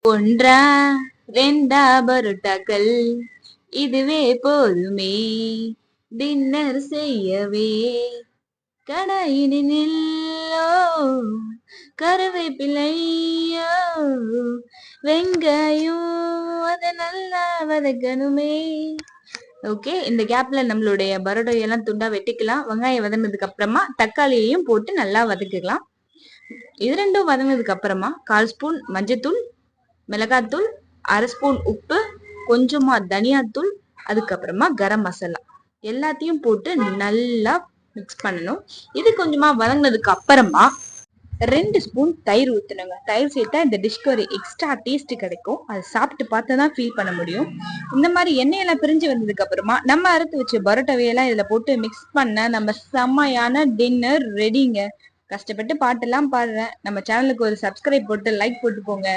ஒன்றா ரெண்டா பரோட்டாக்கள் இதுவே போதுமே டின்னர் செய்யவே கடாயினில்லோ கருவேப்பிலையோ வெங்காயம் அதை நல்லா வதக்கணுமே. ஓகே, இந்த கேப்ல நம்மளுடைய பரோட்டா எல்லாம் துண்டா வெட்டிக்கலாம். வெங்காயம் வதங்கினதுக்கு அப்புறமா தக்காளியையும் போட்டு நல்லா வதக்கிக்கலாம். இது ரெண்டும் வதங்கினதுக்கு அப்புறமா 1/4 ஸ்பூன் மஞ்சத்தூள், மிளகாத்தூள், 1/2 ஸ்பூன் உப்பு, கொஞ்சமா தனியாத்தூள், அதுக்கப்புறமா கரம் மசாலா எல்லாத்தையும் போட்டு நல்லா மிக்ஸ் பண்ணணும். இது கொஞ்சமா வதங்கினதுக்கு அப்புறமா 2 ஸ்பூன் தயிர் ஊற்றணுங்க. தயிர் சேர்த்தா இந்த டிஷ்க்கு ஒரு எக்ஸ்ட்ரா டேஸ்ட் கிடைக்கும். அதை சாப்பிட்டு பார்த்து தான் ஃபீல் பண்ண முடியும். இந்த மாதிரி எண்ணெயெல்லாம் பிரிஞ்சு வந்ததுக்கு அப்புறமா நம்ம அறுத்து வச்ச பரோட்டாவையெல்லாம் இதில் போட்டு மிக்ஸ் பண்ண நம்ம செம்மையான டின்னர் ரெடிங்க. கஷ்டப்பட்டு பாட்டெல்லாம் பாடுறேன். நம்ம சேனலுக்கு ஒரு சப்ஸ்கிரைப் போட்டு லைக் போட்டு போங்க.